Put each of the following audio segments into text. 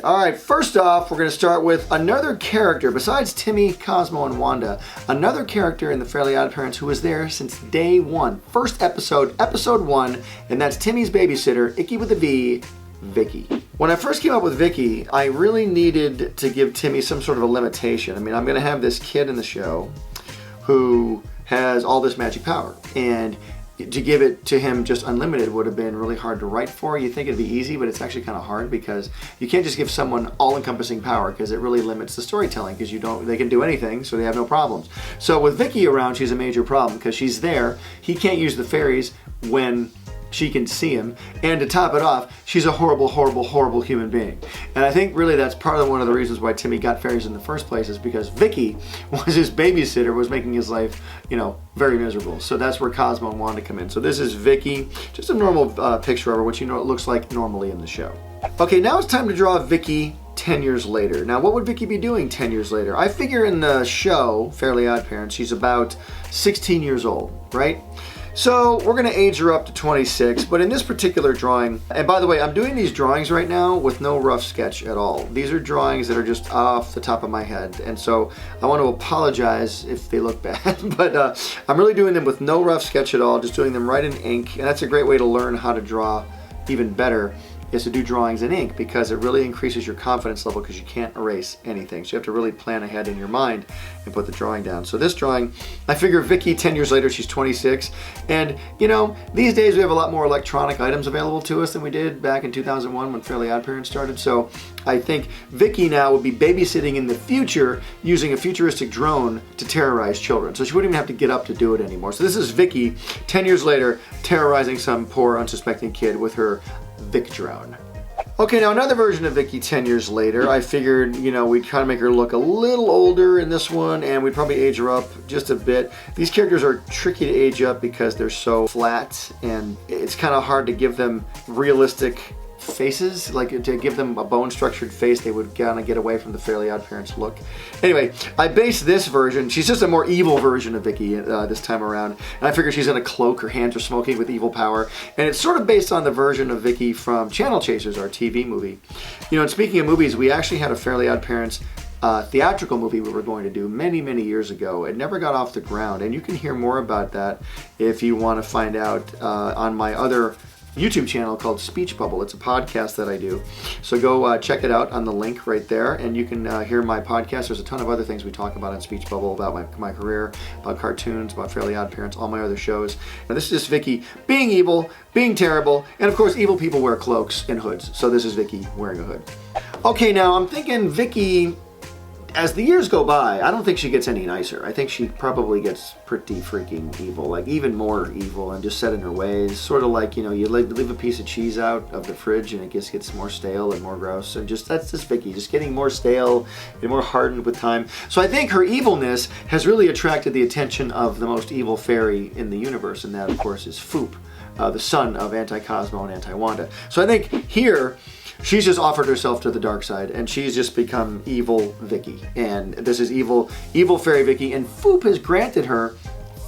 All right, first off, we're going to start with another character, besides Timmy, Cosmo, and Wanda, another character in the Fairly OddParents who was there since day one. First episode, episode 1, and that's Timmy's babysitter, Icky with a V, Vicky. When I first came up with Vicky, I really needed to give Timmy some sort of a limitation. I mean, I'm going to have this kid in the show who has all this magic power, and to give it to him just unlimited would have been really hard to write for. You think it'd be easy, but it's actually kind of hard because you can't just give someone all-encompassing power because it really limits the storytelling because they can do anything, so they have no problems. So with Vicky around, she's a major problem because she's there. He can't use the fairies when she can see him, and to top it off, she's a horrible, horrible, horrible human being. And I think really that's part of one of the reasons why Timmy got fairies in the first place is because Vicky was his babysitter, was making his life, very miserable. So that's where Cosmo and Wanda come in. So this is Vicky, just a normal picture of her, which it looks like normally in the show. Okay, now it's time to draw Vicky 10 years later. Now, what would Vicky be doing 10 years later? I figure in the show, Fairly OddParents, she's about 16 years old, right? So we're going to age her up to 26, but in this particular drawing, and by the way, I'm doing these drawings right now with no rough sketch at all. These are drawings that are just off the top of my head, and so I want to apologize if they look bad, but I'm really doing them with no rough sketch at all, just doing them right in ink, and that's a great way to learn how to draw even better, is to do drawings in ink because it really increases your confidence level because you can't erase anything. So you have to really plan ahead in your mind and put the drawing down. So this drawing, I figure Vicky 10 years later, she's 26. And these days we have a lot more electronic items available to us than we did back in 2001 when Fairly OddParents started. So I think Vicky now would be babysitting in the future using a futuristic drone to terrorize children. So she wouldn't even have to get up to do it anymore. So this is Vicky 10 years later terrorizing some poor unsuspecting kid with her Vic drone. Okay, now another version of Vicky 10 years later. I figured, we'd kind of make her look a little older in this one, and we'd probably age her up just a bit. These characters are tricky to age up because they're so flat, and it's kind of hard to give them realistic faces. Like, to give them a bone-structured face, they would kind of get away from the Fairly OddParents look. Anyway, I based this version, she's just a more evil version of Vicky this time around, and I figure she's in a cloak, her hands are smoking with evil power, and it's sort of based on the version of Vicky from Channel Chasers, our TV movie. And speaking of movies, we actually had a Fairly OddParents theatrical movie we were going to do many, many years ago. It never got off the ground, and you can hear more about that if you want to find out on my other YouTube channel called Speech Bubble. It's a podcast that I do. So go check it out on the link right there, and you can hear my podcast. There's a ton of other things we talk about on Speech Bubble, about my career, about cartoons, about Fairly OddParents, all my other shows. Now this is just Vicky being evil, being terrible, and of course evil people wear cloaks and hoods. So this is Vicky wearing a hood. Okay, now I'm thinking Vicky, as the years go by, I don't think she gets any nicer. I think she probably gets pretty freaking evil, like even more evil and just set in her ways. Sort of like, you leave a piece of cheese out of the fridge and it just gets more stale and more gross. And that's just Vicky, just getting more stale and more hardened with time. So I think her evilness has really attracted the attention of the most evil fairy in the universe, and that of course is Foop, the son of Anti-Cosmo and Anti-Wanda. So I think here, she's just offered herself to the dark side, and she's just become evil Vicky. And this is evil fairy Vicky, and Foop has granted her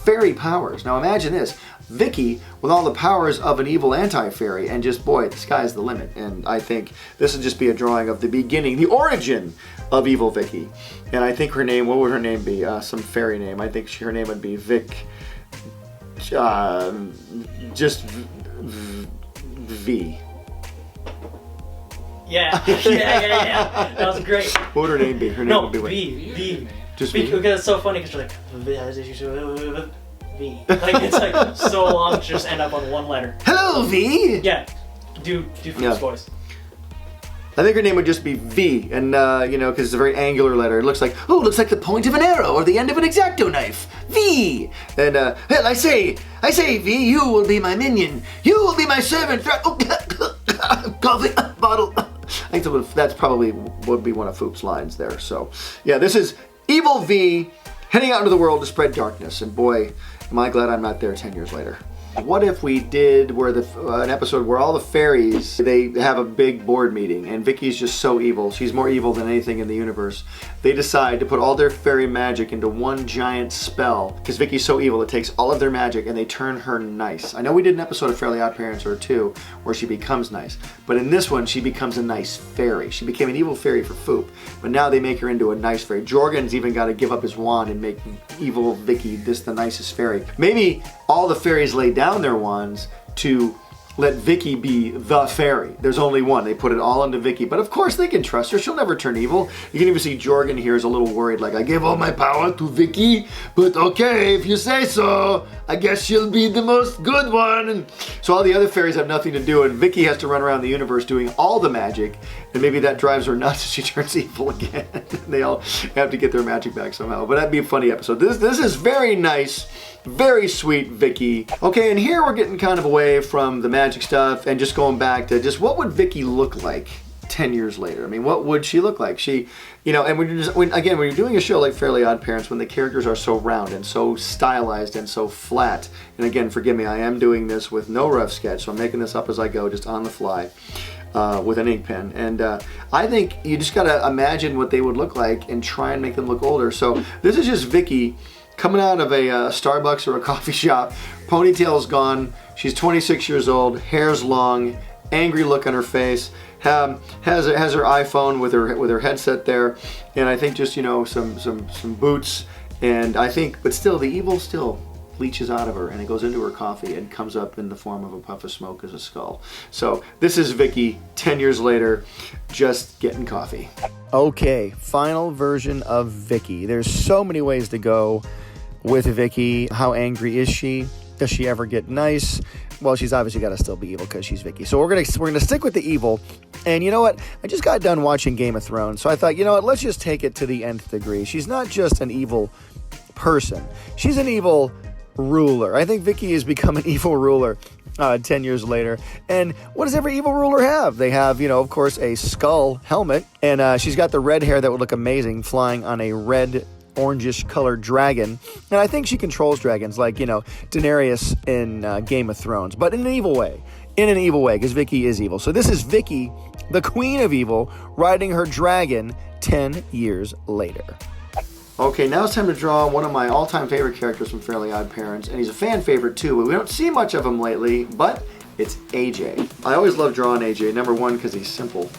fairy powers. Now imagine this, Vicky with all the powers of an evil anti-fairy, and just, boy, the sky's the limit. And I think this would just be a drawing of the beginning, the origin of evil Vicky. And I think her name, what would her name be? Some fairy name. I think her name would be Vic, just V. Yeah. That was great. What would her name be? Her name would be what? V. Just V. V? Because it's so funny because you're like, V. Like, it's like so long to just end up on one letter. Hello, V! Yeah. Do Foop's voice. I think her name would just be V, and because it's a very angular letter. It looks like the point of an arrow or the end of an X-Acto knife. V! And, well, I say, V, you will be my minion. You will be my servant. Coffee bottle. I think that's probably would be one of Foop's lines there. So, yeah, this is evil V heading out into the world to spread darkness. And boy, am I glad I'm not there 10 years later. What if we did where an episode where all the fairies, they have a big board meeting and Vicky's just so evil. She's more evil than anything in the universe. They decide to put all their fairy magic into one giant spell because Vicky's so evil it takes all of their magic and they turn her nice. I know we did an episode of Fairly OddParents or two where she becomes nice, but in this one she becomes a nice fairy. She became an evil fairy for Foop, but now they make her into a nice fairy. Jorgen's even got to give up his wand and make evil Vicky the nicest fairy. Maybe all the fairies lay down their wands to let Vicky be the fairy. There's only one. They put it all into Vicky. But of course they can trust her. She'll never turn evil. You can even see Jorgen here is a little worried, like, I gave all my power to Vicky, but okay, if you say so, I guess she'll be the most good one. And so all the other fairies have nothing to do, and Vicky has to run around the universe doing all the magic, and maybe that drives her nuts and she turns evil again. They all have to get their magic back somehow. But that'd be a funny episode. This is very nice. Very sweet Vicky. Okay, and here we're getting kind of away from the magic stuff and just going back to just what would Vicky look like 10 years later? I mean, what would she look like? She, you know, and when you're doing a show like Fairly OddParents, when the characters are so round and so stylized and so flat, and again, forgive me, I am doing this with no rough sketch, so I'm making this up as I go, just on the fly. With an ink pen, and I think you just gotta imagine what they would look like and try and make them look older. So this is just Vicky coming out of a Starbucks or a coffee shop. Ponytail's gone. She's 26 years old. Hair's long. Angry look on her face. Has her iPhone with her headset there, and I think just, you know, some boots, and I think, but still the evil still leaches out of her and it goes into her coffee and comes up in the form of a puff of smoke as a skull. So this is Vicky 10 years later, just getting coffee. Okay, final version of Vicky. There's so many ways to go with Vicky. How angry is she? Does she ever get nice? Well, she's obviously got to still be evil because she's Vicky. So we're gonna stick with the evil. And you know what? I just got done watching Game of Thrones, so I thought, you know what? Let's just take it to the nth degree. She's not just an evil person. She's an evil ruler. I think Vicky has become an evil ruler 10 years later. And what does every evil ruler have? They have, you know, of course, a skull helmet, and she's got the red hair that would look amazing flying on a red orangish colored dragon. And I think she controls dragons like, you know, Daenerys in Game of Thrones, but in an evil way. In an evil way, because Vicky is evil. So this is Vicky, the queen of evil, riding her dragon 10 years later. Okay, now it's time to draw one of my all-time favorite characters from Fairly OddParents, and he's a fan favorite too, but we don't see much of him lately, but it's AJ. I always love drawing AJ, number one, because he's simple.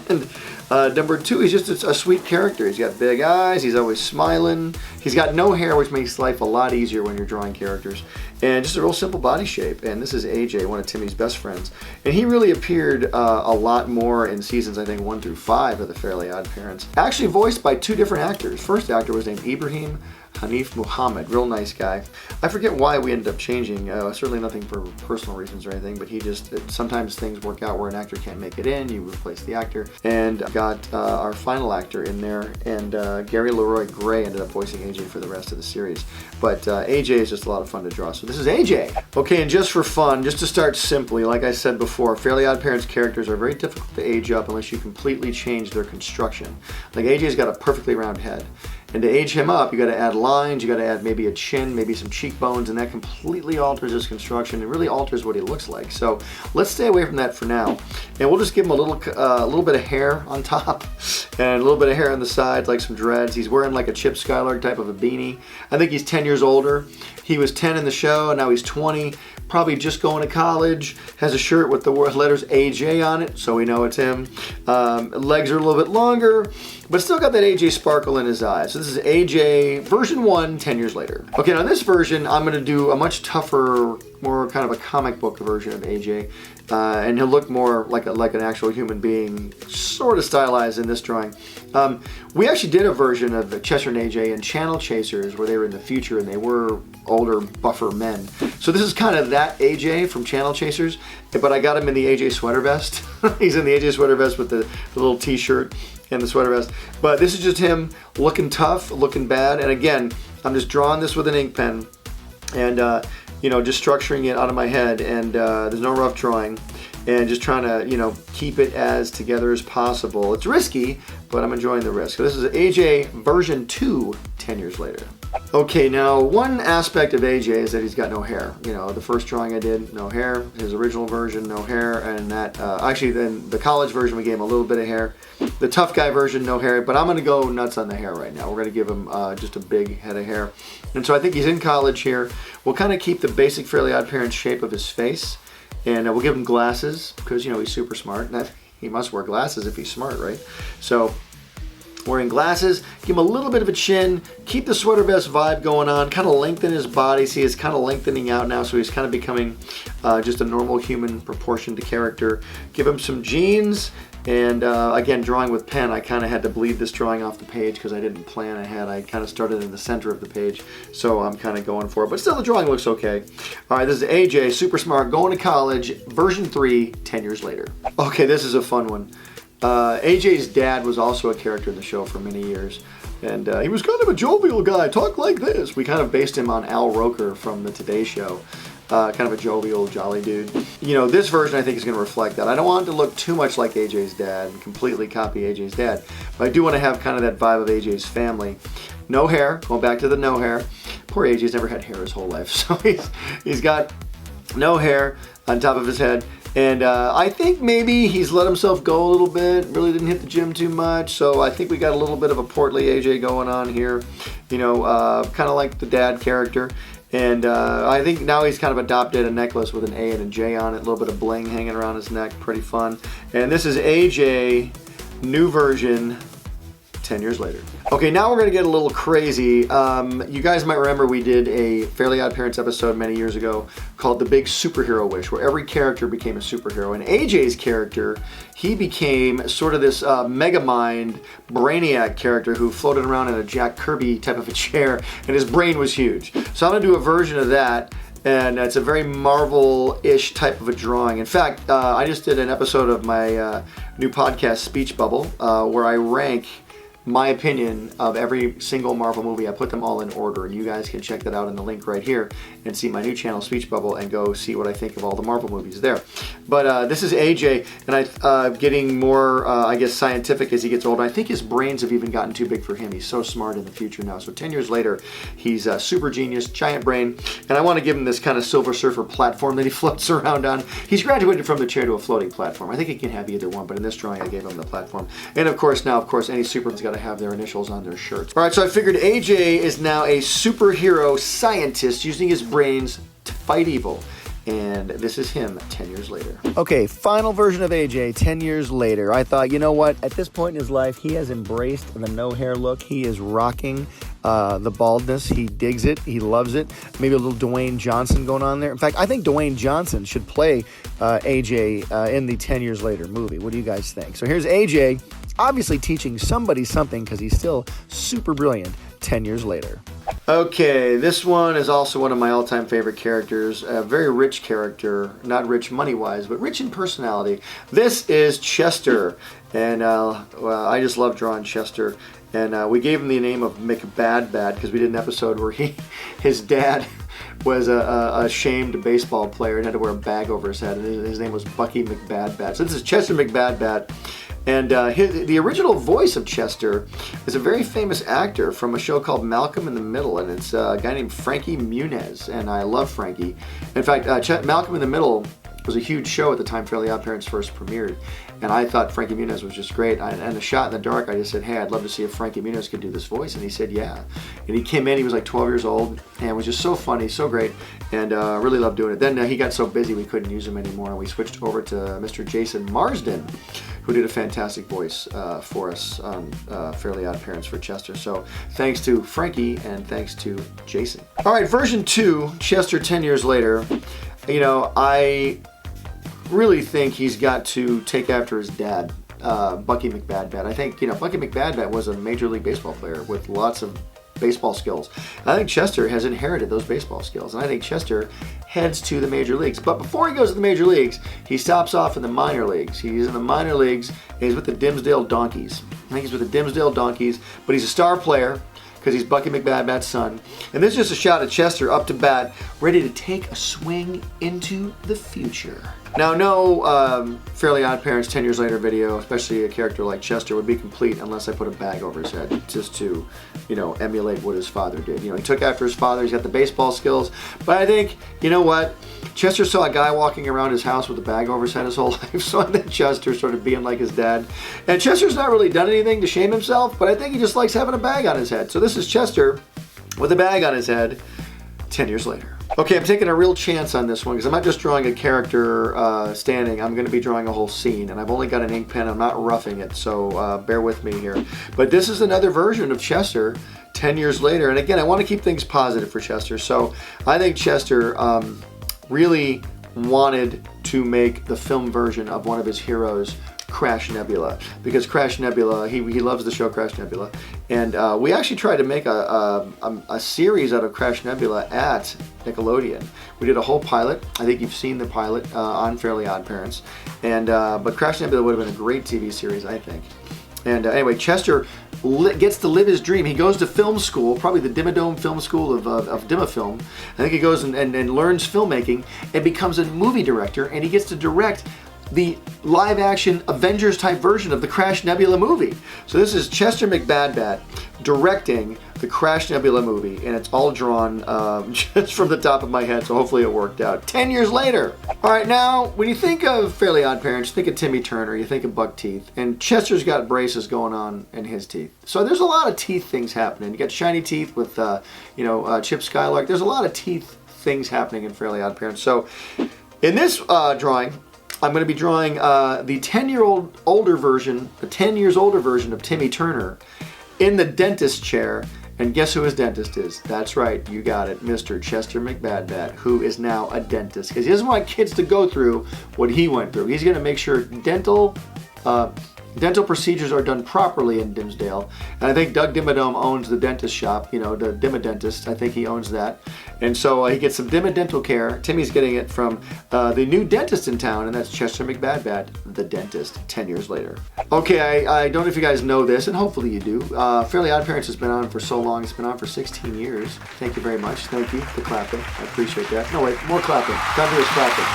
And number two, he's just a sweet character. He's got big eyes, he's always smiling, he's got no hair, which makes life a lot easier when you're drawing characters, and just a real simple body shape. And this is AJ, one of Timmy's best friends. And he really appeared a lot more in seasons, I think, 1 through 5 of the Fairly OddParents. Actually voiced by two different actors. First actor was named Ibrahim Hanif Muhammad, real nice guy. I forget why we ended up changing, certainly nothing for personal reasons or anything, but he just, sometimes things work out where an actor can't make it in, you replace the actor, and got our final actor in there, and Gary Leroy Gray ended up voicing AJ for the rest of the series. But AJ is just a lot of fun to draw, so this is AJ. Okay, and just for fun, just to start simply, like I said before, Fairly OddParents characters are very difficult to age up unless you completely change their construction. Like AJ's got a perfectly round head. And to age him up, you got to add lines, you got to add maybe a chin, maybe some cheekbones, and that completely alters his construction. It really alters what he looks like. So let's stay away from that for now. And we'll just give him a little bit of hair on top and a little bit of hair on the sides, like some dreads. He's wearing like a Chip Skylark type of a beanie. I think he's 10 years older. He was 10 in the show, and now he's 20. Probably just going to college, has a shirt with the letters AJ on it, so we know it's him. Legs are a little bit longer, but still got that AJ sparkle in his eyes. So this is AJ version 1, 10 years later. Okay, now this version, I'm gonna do a much tougher, more kind of a comic book version of AJ. And he'll look more like an actual human being, sort of stylized in this drawing. We actually did a version of Chester and AJ in Channel Chasers where they were in the future and they were older, buffer men. So this is kind of that AJ from Channel Chasers, but I got him in the AJ sweater vest. He's in the AJ sweater vest with the little t-shirt and the sweater vest. But this is just him looking tough, looking bad. And again, I'm just drawing this with an ink pen and you know, just structuring it out of my head, and there's no rough drawing, and just trying to, you know, keep it as together as possible. It's risky, but I'm enjoying the risk. So this is AJ version 2, 10 years later. Okay, now one aspect of AJ is that he's got no hair. You know, the first drawing I did, no hair. His original version, no hair. And that, actually then the college version, we gave him a little bit of hair. The tough guy version, no hair. But I'm going to go nuts on the hair right now. We're going to give him just a big head of hair. And so I think he's in college here. We'll kind of keep the basic Fairly OddParents shape of his face. And we'll give him glasses because, you know, he's super smart. And he must wear glasses if he's smart, right? So wearing glasses, give him a little bit of a chin, keep the sweater vest vibe going on, kind of lengthen his body. See, it's kind of lengthening out now, so he's kind of becoming just a normal human proportioned character. Give him some jeans, and again, drawing with pen, I kind of had to bleed this drawing off the page because I didn't plan ahead. I kind of started in the center of the page, so I'm kind of going for it. But still, the drawing looks okay. All right, this is AJ, super smart, going to college, version 3, 10 years later. Okay, this is a fun one. AJ's dad was also a character in the show for many years, and he was kind of a jovial guy, talk like this. We kind of based him on Al Roker from the Today Show, kind of a jovial, jolly dude. You know, this version I think is going to reflect that. I don't want it to look too much like AJ's dad and completely copy AJ's dad, but I do want to have kind of that vibe of AJ's family. No hair, going back to the no hair. Poor AJ's never had hair his whole life, so he's got no hair on top of his head. And I think maybe he's let himself go a little bit, really didn't hit the gym too much, so I think we got a little bit of a portly AJ going on here, you know, kind of like the dad character. And I think now he's kind of adopted a necklace with an A and a J on it, a little bit of bling hanging around his neck, pretty fun. And this is AJ, new version, 10 years later. Okay, now we're going to get a little crazy. You guys might remember we did a Fairly OddParents episode many years ago called The Big Superhero Wish, where every character became a superhero. And AJ's character, he became sort of this mega mind brainiac character who floated around in a Jack Kirby type of a chair, and his brain was huge. So I'm going to do a version of that. And it's a very Marvel-ish type of a drawing. In fact, I just did an episode of my new podcast, Speech Bubble, where I rank my opinion of every single Marvel movie. I put them all in order, and you guys can check that out in the link right here and see my new channel, Speech Bubble, and go see what I think of all the Marvel movies there. But this is AJ, and I'm getting more, I guess, scientific as he gets older. I think his brains have even gotten too big for him. He's so smart in the future now. So 10 years later, he's a super genius, giant brain, and I want to give him this kind of Silver Surfer platform that he floats around on. He's graduated from the chair to a floating platform. I think he can have either one, but in this drawing, I gave him the platform. And of course, now, any Superman's got to have their initials on their shirts. All right, so I figured AJ is now a superhero scientist using his brains to fight evil. And this is him 10 years later. Okay, final version of AJ 10 years later. I thought, you know what? At this point in his life, he has embraced the no hair look. He is rocking the baldness. He digs it. He loves it. Maybe a little Dwayne Johnson going on there. In fact, I think Dwayne Johnson should play AJ in the 10 years later movie. What do you guys think? So here's AJ, obviously teaching somebody something because he's still super brilliant 10 years later. Okay, this one is also one of my all-time favorite characters. A very rich character, not rich money-wise, but rich in personality. This is Chester, and well, I just love drawing Chester. And we gave him the name of McBadbad because we did an episode where his dad was a shamed baseball player and had to wear a bag over his head. And his name was Bucky McBadbad. So this is Chester McBadbad. And the original voice of Chester is a very famous actor from a show called Malcolm in the Middle, and it's a guy named Frankie Muniz, and I love Frankie. In fact, Malcolm in the Middle was a huge show at the time Fairly OddParents first premiered, and I thought Frankie Muniz was just great. And a shot in the dark, I just said, hey, I'd love to see if Frankie Muniz could do this voice, and he said, yeah. And he came in, he was like 12 years old, and was just so funny, so great, and really loved doing it. Then he got so busy we couldn't use him anymore, and we switched over to Mr. Jason Marsden, who did a fantastic voice for us on Fairly OddParents for Chester. So thanks to Frankie and thanks to Jason. All right, version 2, Chester 10 years later. You know, I really think he's got to take after his dad, Bucky McBadbad. I think, you know, Bucky McBadbad was a Major League Baseball player with lots of baseball skills. I think Chester has inherited those baseball skills, and I think Chester heads to the major leagues. But before he goes to the major leagues, he stops off in the minor leagues. He's in the minor leagues, and he's with the Dimsdale Donkeys. I think he's with the Dimsdale Donkeys, but he's a star player because he's Bucky McBadbad's son. And this is just a shot at Chester up to bat, ready to take a swing into the future. Now, no Fairly OddParents 10 years later video, especially a character like Chester, would be complete unless I put a bag over his head, just to, you know, emulate what his father did. You know, he took after his father, he's got the baseball skills, but I think, you know what, Chester saw a guy walking around his house with a bag over his head his whole life, so I think Chester started being like his dad. And Chester's not really done anything to shame himself, but I think he just likes having a bag on his head. So this is Chester with a bag on his head 10 years later. Okay, I'm taking a real chance on this one because I'm not just drawing a character standing. I'm going to be drawing a whole scene, and I've only got an ink pen. I'm not roughing it, so bear with me here. But this is another version of Chester 10 years later. And again, I want to keep things positive for Chester. So I think Chester really wanted to make the film version of one of his heroes, Crash Nebula, because Crash Nebula, he loves the show Crash Nebula, and we actually tried to make a series out of Crash Nebula at Nickelodeon. We did a whole pilot. I think you've seen the pilot on Fairly OddParents, and but Crash Nebula would have been a great TV series, I think. And anyway, Chester gets to live his dream. He goes to film school, probably the Dimmadome Film School of Dimafilm. I think he goes and learns filmmaking and becomes a movie director, and he gets to direct the live-action Avengers-type version of the Crash Nebula movie. So this is Chester McBadbat directing the Crash Nebula movie, and it's all drawn just from the top of my head, so hopefully it worked out. 10 years later. All right, now, when you think of Fairly OddParents, you think of Timmy Turner, you think of buck teeth, and Chester's got braces going on in his teeth. So there's a lot of teeth things happening. You got shiny teeth with, Chip Skylark. There's a lot of teeth things happening in Fairly OddParents. So in this drawing, I'm going to be drawing the 10 years older version of Timmy Turner in the dentist chair. And guess who his dentist is? That's right, you got it, Mr. Chester McBadbat, who is now a dentist. Because he doesn't want kids to go through what he went through. He's going to make sure dental procedures are done properly in Dimsdale. And I think Doug Dimmadome owns the dentist shop, you know, the Dimmadentist. I think he owns that. And so he gets some Dimmadental care. Timmy's getting it from the new dentist in town, and that's Chester McBadbat, the dentist, 10 years later. Okay, I don't know if you guys know this, and hopefully you do. Fairly OddParents has been on for so long. It's been on for 16 years. Thank you very much. Thank you for clapping. I appreciate that. No, wait, more clapping. Time to clapping.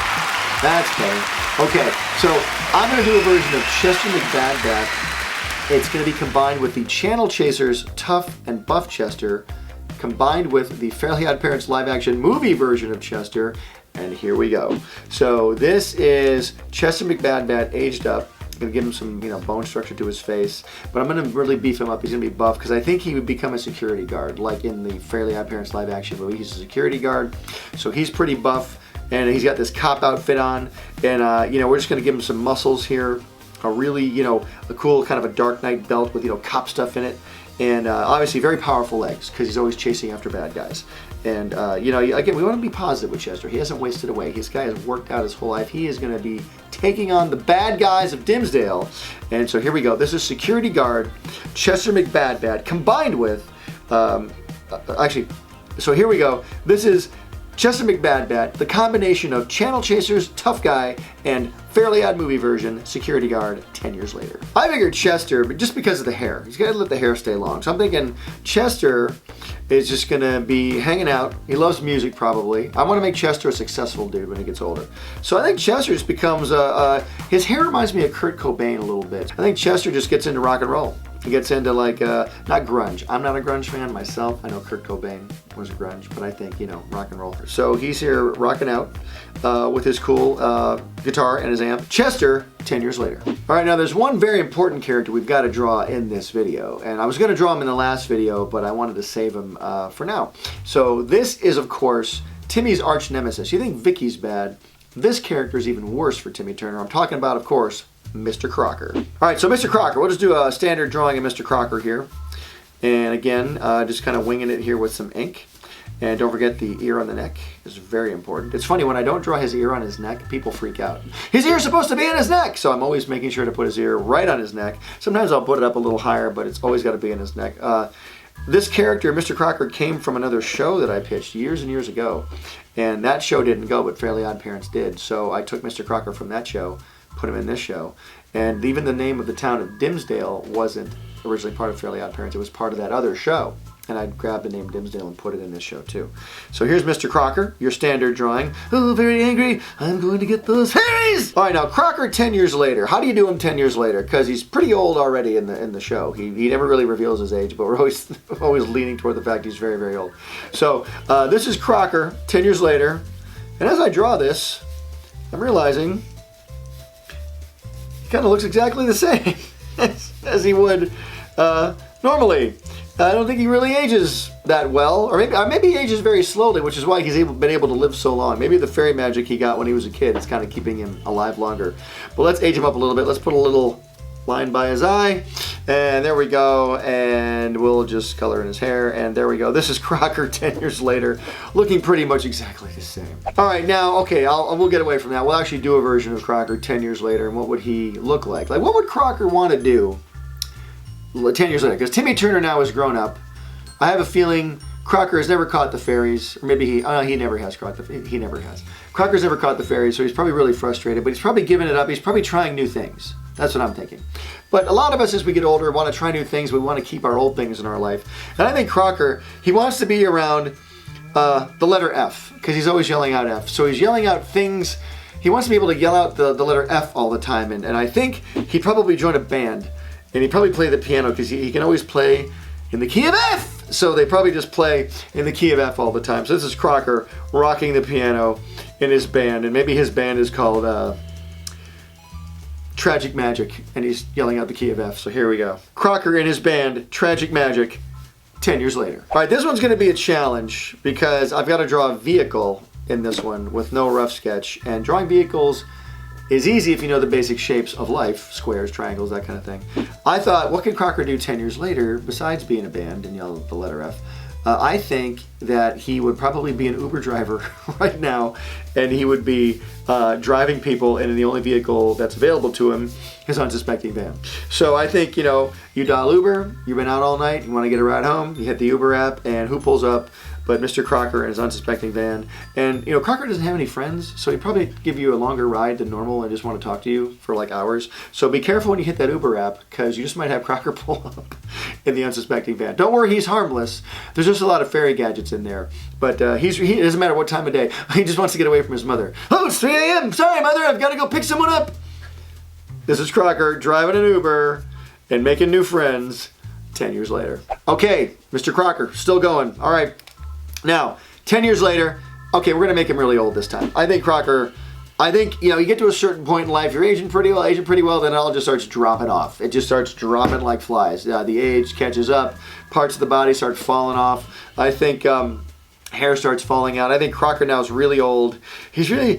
That's better. Okay, so I'm going to do a version of Chester McBadbat. It's going to be combined with the Channel Chasers Tough and Buff Chester, combined with the Fairly OddParents live-action movie version of Chester, and here we go. So this is Chester McBadbat aged up. I'm going to give him some, bone structure to his face, but I'm going to really beef him up. He's going to be buff because I think he would become a security guard, like in the Fairly OddParents live-action movie. He's a security guard, so he's pretty buff. And he's got this cop outfit on, and we're just gonna give him some muscles here, a really, a cool kind of a Dark Knight belt with, cop stuff in it, and obviously very powerful legs because he's always chasing after bad guys. And again, we want to be positive with Chester. He hasn't wasted away. This guy has worked out his whole life. He is gonna be taking on the bad guys of Dimsdale. And so here we go. This is security guard Chester McBadbat combined with, so here we go. This is Chester McBadbat, the combination of Channel Chasers, Tough Guy, and Fairly Odd movie version, security guard 10 years later. I figured Chester, but just because of the hair. He's got to let the hair stay long. So I'm thinking Chester is just going to be hanging out. He loves music, probably. I want to make Chester a successful dude when he gets older. So I think Chester just becomes, his hair reminds me of Kurt Cobain a little bit. I think Chester just gets into rock and roll. He gets into not grunge. I'm not a grunge fan myself. I know Kurt Cobain was a grunge, but I think, rock and roll. So he's here rocking out with his cool guitar and his amp. Chester, 10 years later. All right, now there's one very important character we've got to draw in this video. And I was going to draw him in the last video, but I wanted to save him for now. So this is, of course, Timmy's arch nemesis. You think Vicky's bad. This character is even worse for Timmy Turner. I'm talking about, of course, Mr. Crocker. All right, so Mr. Crocker, we'll just do a standard drawing of Mr. Crocker here. And again, just kind of winging it here with some ink. And don't forget the ear on the neck is very important. It's funny, when I don't draw his ear on his neck, people freak out. His ear's supposed to be in his neck! So I'm always making sure to put his ear right on his neck. Sometimes I'll put it up a little higher, but it's always got to be in his neck. This character, Mr. Crocker, came from another show that I pitched years and years ago. And that show didn't go, but Fairly OddParents did. So I took Mr. Crocker from that show, put him in this show. And even the name of the town of Dimsdale wasn't originally part of Fairly OddParents. It was part of that other show. And I'd grab the name Dimsdale and put it in this show too. So here's Mr. Crocker, your standard drawing. Oh, very angry. I'm going to get those fairies. All right, now Crocker 10 years later. How do you do him 10 years later? Because he's pretty old already in the show. He never really reveals his age, but we're always leaning toward the fact he's very, very old. So this is Crocker 10 years later. And as I draw this, I'm realizing he kind of looks exactly the same as he would normally. I don't think he really ages that well, or maybe he ages very slowly, which is why he's been able to live so long. Maybe the fairy magic he got when he was a kid is kind of keeping him alive longer. But let's age him up a little bit. Let's put a little line by his eye, and there we go, and we'll just color in his hair, and there we go. This is Crocker 10 years later, looking pretty much exactly the same. All right, now, okay, we'll get away from that. We'll actually do a version of Crocker 10 years later, and what would he look like? Like, what would Crocker want to do 10 years later? Because Timmy Turner now is grown up. I have a feeling Crocker has never caught the fairies, or maybe he never has caught he never has. Crocker's never caught the fairies, so he's probably really frustrated, but he's probably giving it up. He's probably trying new things. That's what I'm thinking. But a lot of us, as we get older, want to try new things. We want to keep our old things in our life. And I think Crocker, he wants to be around the letter F, because he's always yelling out F. So he's yelling out things. He wants to be able to yell out the letter F all the time. And I think he'd probably join a band. And he'd probably play the piano, because he can always play in the key of F. So they probably just play in the key of F all the time. So this is Crocker rocking the piano in his band. And maybe his band is called Tragic Magic. And he's yelling out the key of F. So here we go. Crocker and his band, Tragic Magic, 10 years later. All right, this one's going to be a challenge, because I've got to draw a vehicle in this one with no rough sketch. And drawing vehicles is easy if you know the basic shapes of life, squares, triangles, that kind of thing. I thought, what could Crocker do 10 years later besides be in a band and yell the letter F? I think that he would probably be an Uber driver right now, and he would be driving people in the only vehicle that's available to him, his unsuspecting van. So I think, you dial Uber, you've been out all night, you want to get a ride home, you hit the Uber app, and who pulls up but Mr. Crocker in his unsuspecting van. And, Crocker doesn't have any friends, so he'd probably give you a longer ride than normal and just want to talk to you for like hours. So be careful when you hit that Uber app, because you just might have Crocker pull up in the unsuspecting van. Don't worry, he's harmless. There's just a lot of fairy gadgets in there. But he doesn't matter what time of day. He just wants to get away from his mother. Oh, it's 3 a.m. Sorry, Mother, I've got to go pick someone up. This is Crocker driving an Uber and making new friends 10 years later. Okay, Mr. Crocker, still going. All right. Now, 10 years later, okay, we're going to make him really old this time. I think Crocker, you get to a certain point in life, you're aging pretty well, then it all just starts dropping off. It just starts dropping like flies. The age catches up, parts of the body start falling off. I think hair starts falling out. I think Crocker now is really old. He's really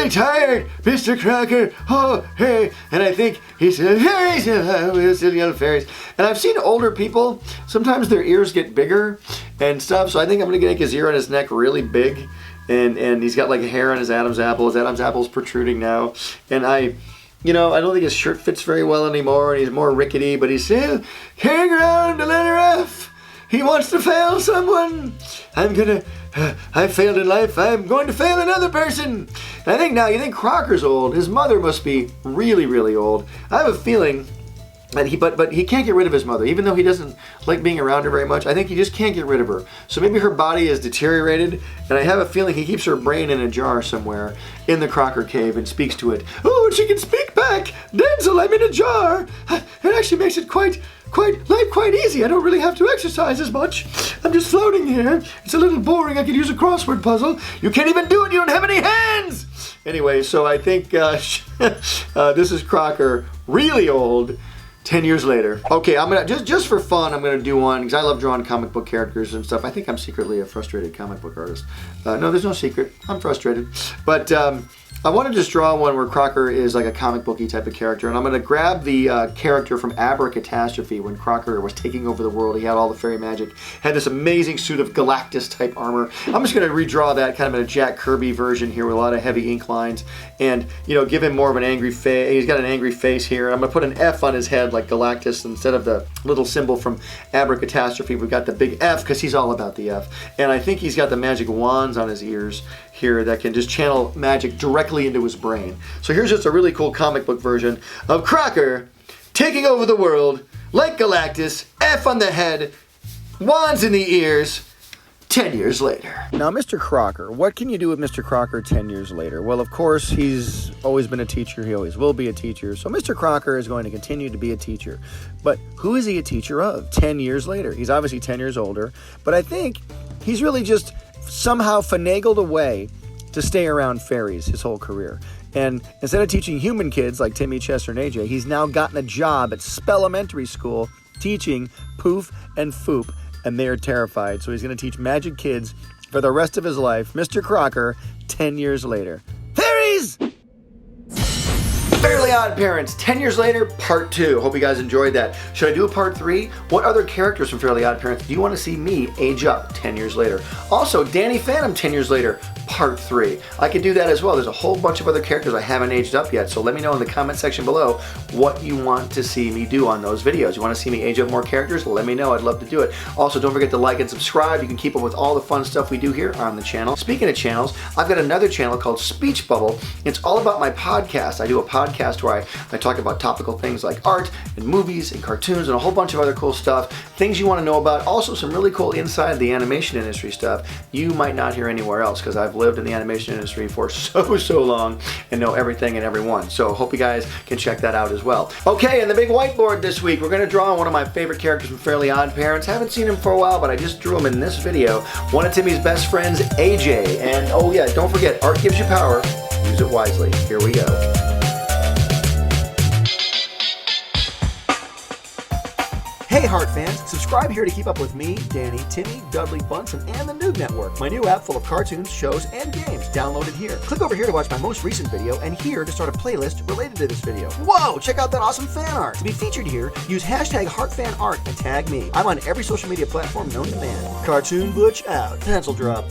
tired, Mr. Crocker. Oh, hey. And I think he said, fairies, we'll still yell fairies. And I've seen older people, sometimes their ears get bigger and stuff. So I think I'm going to make his ear on his neck really big. And he's got like hair on his Adam's apple. His Adam's apple's protruding now. And I don't think his shirt fits very well anymore. And he's more rickety, but he's still carrying around the letter F. He wants to fail someone. I failed in life. I'm going to fail another person. And I think now, you think Crocker's old. His mother must be really, really old. I have a feeling that but he can't get rid of his mother, even though he doesn't like being around her very much. I think he just can't get rid of her. So maybe her body is deteriorated, and I have a feeling he keeps her brain in a jar somewhere in the Crocker cave and speaks to it. Oh, and she can speak back. Denzel, I'm in a jar. It actually makes it quite easy. I don't really have to exercise as much. I'm just floating here. It's a little boring. I could use a crossword puzzle. You can't even do it. You don't have any hands. Anyway, so I think this is Crocker, really old, 10 years later. Okay, I'm gonna just for fun, I'm gonna do one because I love drawing comic book characters and stuff. I think I'm secretly a frustrated comic book artist. No, there's no secret. I'm frustrated, but I want to just draw one where Crocker is like a comic booky type of character, and I'm going to grab the character from Abracatastrophe when Crocker was taking over the world. He had all the fairy magic, had this amazing suit of Galactus type armor. I'm just going to redraw that kind of in a Jack Kirby version here with a lot of heavy ink lines, and give him more of an angry face. He's got an angry face here. I'm going to put an F on his head like Galactus instead of the little symbol from Abracatastrophe. We've got the big F because he's all about the F, and I think he's got the magic wands on his ears here that can just channel magic directly into his brain. So here's just a really cool comic book version of Crocker taking over the world like Galactus, F on the head, wands in the ears, 10 years later. Now, Mr. Crocker, what can you do with Mr. Crocker 10 years later? Well, of course, he's always been a teacher. He always will be a teacher. So Mr. Crocker is going to continue to be a teacher. But who is he a teacher of 10 years later? He's obviously 10 years older, but I think he's really just somehow finagled a way to stay around fairies his whole career. And instead of teaching human kids like Timmy, Chester, and AJ, he's now gotten a job at Spellementary School teaching Poof and Foop, and they are terrified. So he's going to teach magic kids for the rest of his life. Mr. Crocker, 10 years later. Fairies! Fairly OddParents, 10 years later, part 2. Hope you guys enjoyed that. Should I do a part 3? What other characters from Fairly OddParents do you want to see me age up 10 years later? Also, Danny Phantom, 10 years later, part 3. I could do that as well. There's a whole bunch of other characters I haven't aged up yet, so let me know in the comment section below what you want to see me do on those videos. You want to see me age up more characters? Let me know. I'd love to do it. Also, don't forget to like and subscribe. You can keep up with all the fun stuff we do here on the channel. Speaking of channels, I've got another channel called Speech Bubble. It's all about my podcast. I do a podcast where I talk about topical things like art and movies and cartoons and a whole bunch of other cool stuff, things you want to know about. Also, some really cool inside the animation industry stuff you might not hear anywhere else, because I've lived in the animation industry for so long and know everything and everyone. So hope you guys can check that out as well. Okay, and the big whiteboard this week, we're going to draw on one of my favorite characters from Fairly OddParents. Haven't seen him for a while, but I just drew him in this video. One of Timmy's best friends, AJ. And oh yeah, don't forget, art gives you power. Use it wisely. Here we go. Hey Heart fans, subscribe here to keep up with me, Danny, Timmy, Dudley, Bunsen, and the NOOG Network. My new app full of cartoons, shows, and games. Download it here. Click over here to watch my most recent video, and here to start a playlist related to this video. Whoa, check out that awesome fan art. To be featured here, use hashtag HeartFanArt and tag me. I'm on every social media platform known to man. Cartoon Butch out. Pencil drop.